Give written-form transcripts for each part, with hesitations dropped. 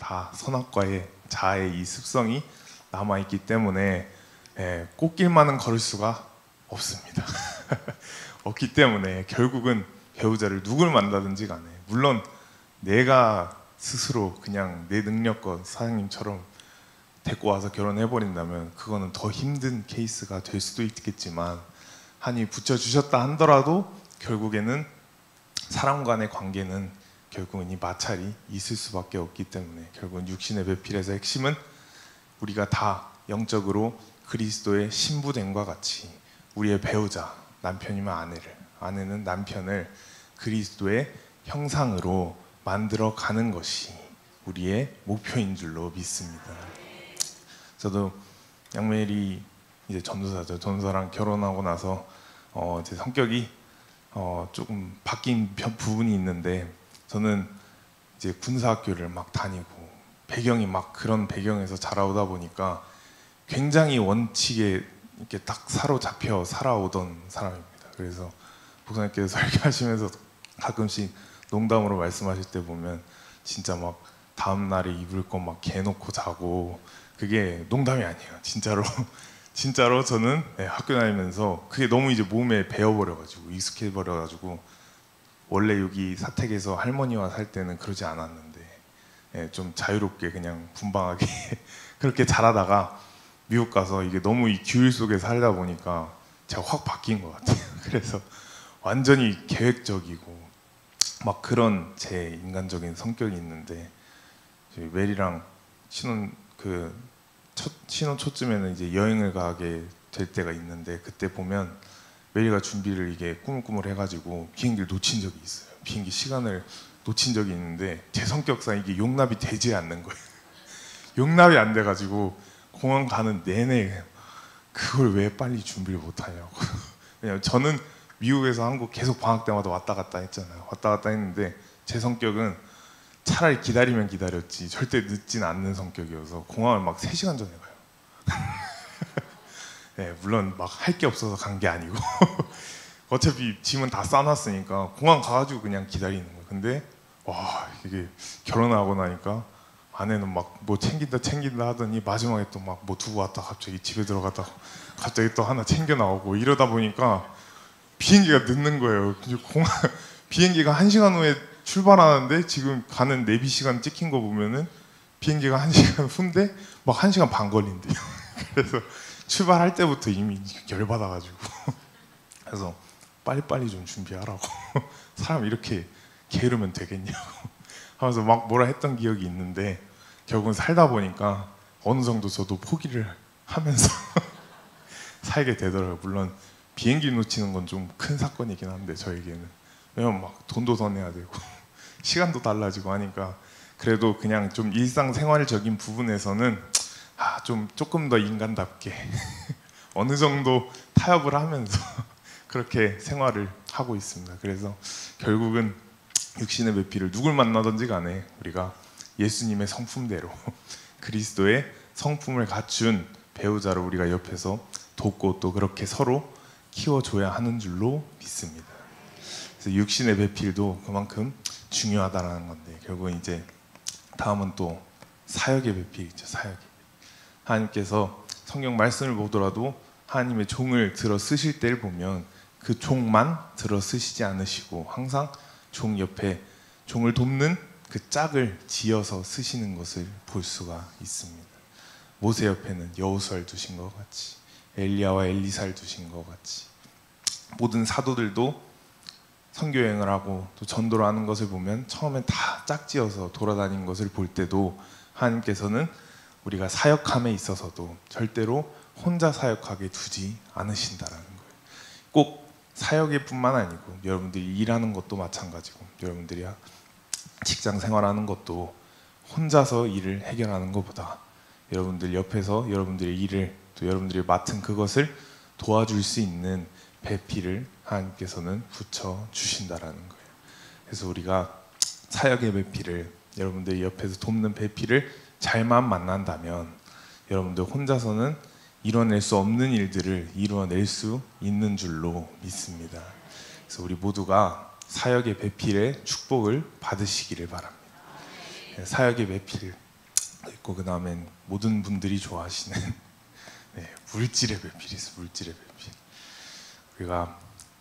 다 선악과의 자아의 이 습성이 남아있기 때문에 꽃길만은 걸을 수가 없습니다. 없기 때문에 결국은 배우자를 누굴 만나든지 간에, 물론 내가 스스로 그냥 내 능력껏 사장님처럼 데리고 와서 결혼해버린다면 그거는 더 힘든 케이스가 될 수도 있겠지만, 하나님이 붙여주셨다 하더라도 결국에는 사람 간의 관계는 결국은 이 마찰이 있을 수밖에 없기 때문에, 결국은 육신의 배필에서 핵심은 우리가 다 영적으로 그리스도의 신부됨과 같이 우리의 배우자, 남편이면 아내를, 아내는 남편을 그리스도의 형상으로 만들어 가는 것이 우리의 목표인 줄로 믿습니다. 저도 양멜이 이제 전도사죠. 전도사랑 결혼하고 나서 제 성격이 조금 바뀐 부분이 있는데, 저는 이제 군사학교를 막 다니고 배경이 막 그런 배경에서 자라오다 보니까 굉장히 원칙에 이렇게 딱 사로잡혀 살아오던 사람입니다. 그래서 목사님께서 설교하시면서 가끔씩 농담으로 말씀하실 때 보면 진짜 막 다음 날에 입을 거 막 개놓고 자고, 그게 농담이 아니에요. 진짜로 진짜로 저는 학교 다니면서 그게 너무 이제 몸에 배어버려가지고 익숙해버려가지고, 원래 여기 사택에서 할머니와 살 때는 그러지 않았는데 좀 자유롭게 그냥 분방하게 그렇게 자라다가 미국 가서 이게 너무 이 규율 속에 살다 보니까 제가 확 바뀐 것 같아요. 그래서 완전히 계획적이고 막 그런 제 인간적인 성격이 있는데, 저희 멜이랑 신혼 초쯤에는 이제 여행을 가게 될 때가 있는데, 그때 보면 멜이가 준비를 이게 꾸물꾸물 해가지고 비행기를 놓친 적이 있어요. 비행기 시간을 놓친 적이 있는데 제 성격상 이게 용납이 되지 않는 거예요. 용납이 안 돼가지고 공항 가는 내내 그걸 왜 빨리 준비를 못하냐고. 왜냐면 저는 미국에서 한국 계속 방학 때마다 왔다 갔다 했잖아요. 왔다 갔다 했는데 제 성격은 차라리 기다리면 기다렸지 절대 늦진 않는 성격이어서 공항을 막 3시간 전에 가요. 네, 물론 막 할 게 없어서 간 게 아니고 어차피 짐은 다 싸놨으니까 공항 가가지고 그냥 기다리는 거예요. 근데 와, 이게 결혼하고 나니까 아내는 막 뭐 챙긴다 하더니 마지막에 또 막 뭐 두고 왔다 갑자기 집에 들어갔다가 갑자기 또 하나 챙겨 나오고, 이러다 보니까 비행기가 늦는 거예요. 비행기가 1시간 후에 출발하는데 지금 가는 내비 시간 찍힌 거 보면은 비행기가 1시간 후인데 막 1시간 반 걸린대요. 그래서 출발할 때부터 이미 열받아가지고 그래서 빨리빨리 좀 준비하라고 사람 이렇게 게으르면 되겠냐고 하면서 막 뭐라 했던 기억이 있는데, 결국은 살다 보니까 어느 정도 저도 포기를 하면서 살게 되더라고요. 물론 비행기 놓치는 건 좀 큰 사건이긴 한데 저에게는, 왜냐면 막 돈도 더 내야 되고 시간도 달라지고 하니까, 그래도 그냥 좀 일상생활적인 부분에서는 조금 더 인간답게 어느 정도 타협을 하면서 그렇게 생활을 하고 있습니다. 그래서 결국은 육신의 배필을 누굴 만나든지 간에 우리가 예수님의 성품대로 그리스도의 성품을 갖춘 배우자를 우리가 옆에서 돕고 또 그렇게 서로 키워줘야 하는 줄로 믿습니다. 그래서 육신의 배필도 그만큼 중요하다는 건데, 결국은 이제 다음은 또 사역의 배필이죠. 사역의 배필. 하나님께서 성경 말씀을 보더라도 하나님의 종을 들어 쓰실 때를 보면 그 종만 들어 쓰시지 않으시고 항상 종 옆에 종을 돕는 그 짝을 지어서 쓰시는 것을 볼 수가 있습니다. 모세 옆에는 여호수아를 두신 것 같이, 엘리야와 엘리사를 두신 것 같이, 모든 사도들도 선교 여행을 하고 또 전도를 하는 것을 보면 처음엔 다 짝지어서 돌아다닌 것을 볼 때도 하나님께서는 우리가 사역함에 있어서도 절대로 혼자 사역하게 두지 않으신다라는 거예요. 꼭 사역일 뿐만 아니고 여러분들이 일하는 것도 마찬가지고, 여러분들이 직장 생활하는 것도 혼자서 일을 해결하는 것보다 여러분들 옆에서 여러분들의 일을, 또 여러분들이 맡은 그것을 도와줄 수 있는 배필을 하나님께서는 붙여주신다라는 거예요. 그래서 우리가 사역의 배필을, 여러분들이 옆에서 돕는 배필을 잘만 만난다면 여러분들 혼자서는 이뤄낼 수 없는 일들을 이루어낼 수 있는 줄로 믿습니다. 그래서 우리 모두가 사역의 배필의 축복을 받으시기를 바랍니다. 사역의 배필, 그 다음엔 모든 분들이 좋아하시는 네, 물질의 배필이죠. 물질의 배필. 우리가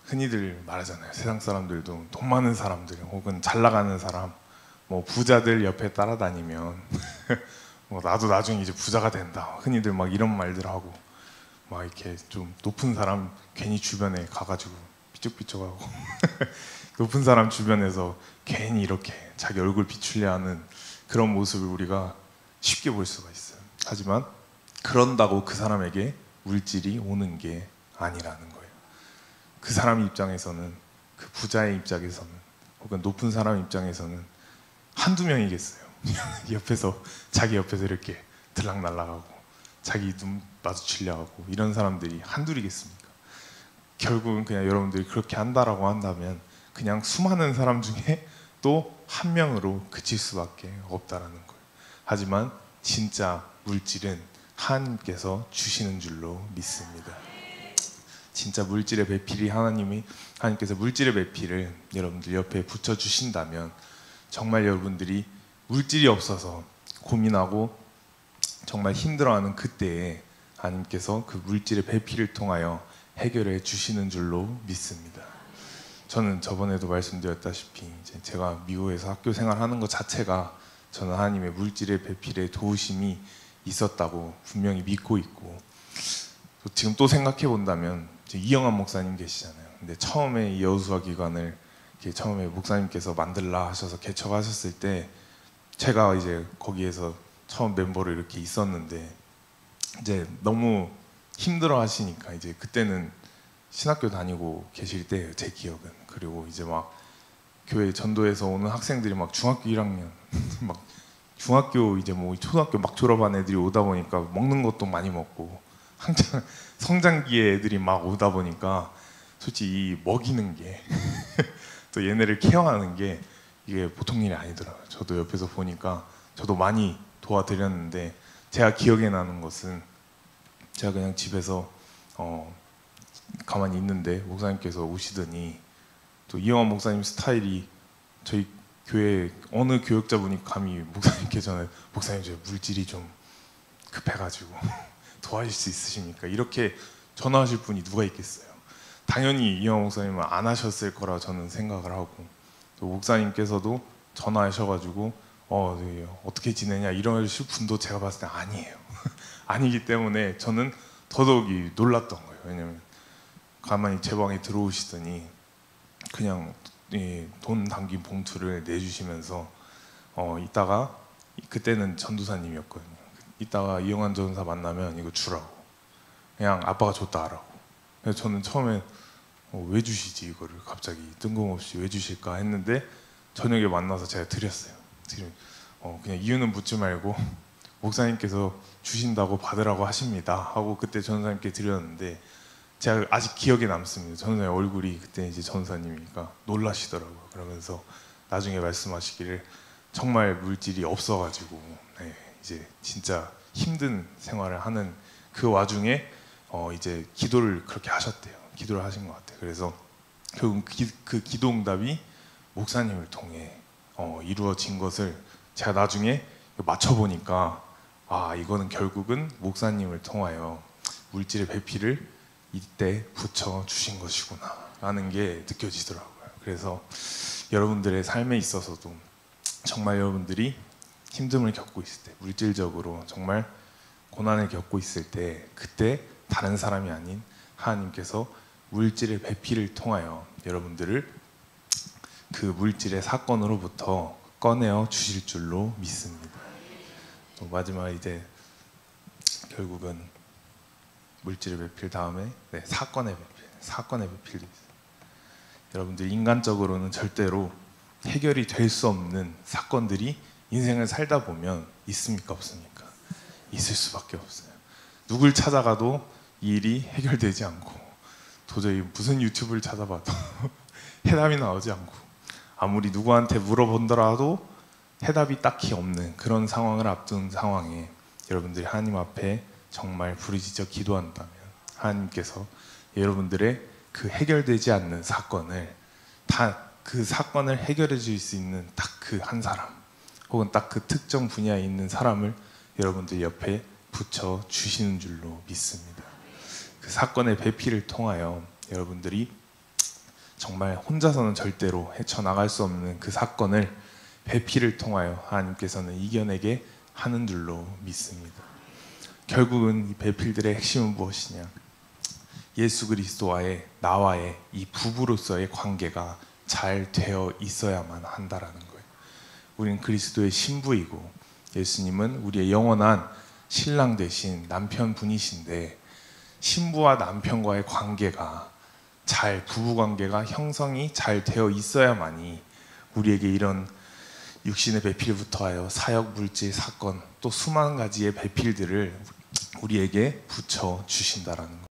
흔히들 말하잖아요. 세상 사람들도 돈 많은 사람들 혹은 잘 나가는 사람, 뭐 부자들 옆에 따라다니면 뭐 나도 나중에 이제 부자가 된다. 흔히들 막 이런 말들 하고 막 이렇게 좀 높은 사람 괜히 주변에 가가지고 삐죽삐죽하고 높은 사람 주변에서 괜히 이렇게 자기 얼굴 비추려 하는 그런 모습을 우리가 쉽게 볼 수가 있어요. 하지만 그런다고 그 사람에게 물질이 오는 게 아니라는 거예요. 그 사람 입장에서는, 그 부자의 입장에서는 혹은 높은 사람 입장에서는 한두 명이겠어요. 옆에서 자기 옆에서 이렇게 들락날락하고 자기 눈 마주치려 하고 이런 사람들이 한둘이겠습니까? 결국은 그냥 여러분들이 그렇게 한다라고 한다면 그냥 수많은 사람 중에 또 한 명으로 그칠 수밖에 없다라는 거예요. 하지만 진짜 물질은 하나님께서 주시는 줄로 믿습니다. 진짜 물질의 배필이 하나님께서 물질의 배필을 여러분들 옆에 붙여 주신다면 정말 여러분들이 물질이 없어서 고민하고 정말 힘들어하는 그때에 하나님께서 그 물질의 배필을 통하여 해결해 주시는 줄로 믿습니다. 저는 저번에도 말씀드렸다시피 이제 제가 미국에서 학교 생활하는 것 자체가 저는 하나님의 물질의 배필의 도우심이 있었다고 분명히 믿고 있고, 지금 또 생각해 본다면 이영환 목사님 계시잖아요. 근데 처음에 이 여호수아 기관을 처음에 목사님께서 만들라 하셔서 개척하셨을 때 제가 이제 거기에서 처음 멤버로 이렇게 있었는데 이제 너무 힘들어 하시니까 이제 그때는 신학교 다니고 계실 때예요, 제 기억은. 그리고 이제 막 교회 전도에서 오는 학생들이 막 중학교 1학년 막 중학교 이제 뭐 초등학교 막 졸업한 애들이 오다 보니까 먹는 것도 많이 먹고 한창 성장기의 애들이 막 오다 보니까 솔직히 이 먹이는 게 또 얘네를 케어하는 게 이게 보통 일이 아니더라고요. 저도 옆에서 보니까 저도 많이 도와드렸는데 제가 기억에 나는 것은 제가 그냥 집에서 가만히 있는데 목사님께서 오시더니 또 이영환 목사님 스타일이 저희 교회 어느 교역자분이 감히 목사님께 전에 목사님 저 물질이 좀 급해가지고 도와줄 수 있으십니까? 이렇게 전화하실 분이 누가 있겠어요. 당연히 이영환 목사님은 안 하셨을 거라 저는 생각을 하고, 또 목사님께서도 전화하셔가지고 네, 어떻게 지내냐 이러실 분도 제가 봤을 때 아니에요. 아니기 때문에 저는 더더욱이 놀랐던 거예요. 왜냐면 가만히 제 방에 들어오시더니 그냥 돈 담긴 봉투를 내주시면서 이따가, 그때는 전도사님이었거든요. 이따가 이영환 전사 만나면 이거 주라고, 그냥 아빠가 줬다 하라고. 그래서 저는 처음에 왜 주시지 이거를 갑자기 뜬금없이 왜 주실까 했는데 저녁에 만나서 제가 드렸어요. 그냥 이유는 묻지 말고 목사님께서 주신다고 받으라고 하십니다 하고 그때 전사님께 드렸는데 제가 아직 기억에 남습니다. 전사님 얼굴이 그때 이제 전사님이니까 놀라시더라고요. 그러면서 나중에 말씀하시기를 정말 물질이 없어가지고 이제 진짜 힘든 생활을 하는 그 와중에 이제 기도를 그렇게 하셨대요. 기도를 하신 것 같아요. 그래서 결국 그 기도 응답이 목사님을 통해 이루어진 것을 제가 나중에 맞춰보니까 이거는 결국은 목사님을 통하여 물질의 배필을 이때 붙여 주신 것이구나 라는 게 느껴지더라고요. 그래서 여러분들의 삶에 있어서도 정말 여러분들이 힘듦을 겪고 있을 때, 물질적으로 정말 고난을 겪고 있을 때, 그때 다른 사람이 아닌 하나님께서 물질의 배필을 통하여 여러분들을 그 물질의 사건으로부터 꺼내어 주실 줄로 믿습니다. 또 마지막 이제 결국은 물질의 배필 다음에 사건의 배필도 있어요. 여러분들 인간적으로는 절대로 해결이 될 수 없는 사건들이 인생을 살다 보면 있습니까 없습니까? 있을 수밖에 없어요. 누굴 찾아가도 이 일이 해결되지 않고 도저히 무슨 유튜브를 찾아봐도 해답이 나오지 않고 아무리 누구한테 물어본더라도 해답이 딱히 없는 그런 상황을 앞둔 상황에 여러분들이 하나님 앞에 정말 부르짖어 기도한다면 하나님께서 여러분들의 그 해결되지 않는 사건을 그 사건을 해결해 줄 수 있는 딱 그 한 사람 혹은 딱 그 특정 분야에 있는 사람을 여러분들 옆에 붙여 주시는 줄로 믿습니다. 그 사건의 배필을 통하여 여러분들이 정말 혼자서는 절대로 헤쳐나갈 수 없는 그 사건을 배필을 통하여 하나님께서는 이겨내게 하는 줄로 믿습니다. 결국은 이 배필들의 핵심은 무엇이냐? 예수 그리스도와의 나와의 이 부부로서의 관계가 잘 되어 있어야만 한다라는 거예요. 우리는 그리스도의 신부이고 예수님은 우리의 영원한 신랑 되신 남편분이신데, 신부와 남편과의 관계가 부부 관계가 형성이 잘 되어 있어야만이 우리에게 이런 육신의 배필부터 하여 사역, 물질, 사건, 또 수만 가지의 배필들을 우리에게 붙여 주신다라는 거예요.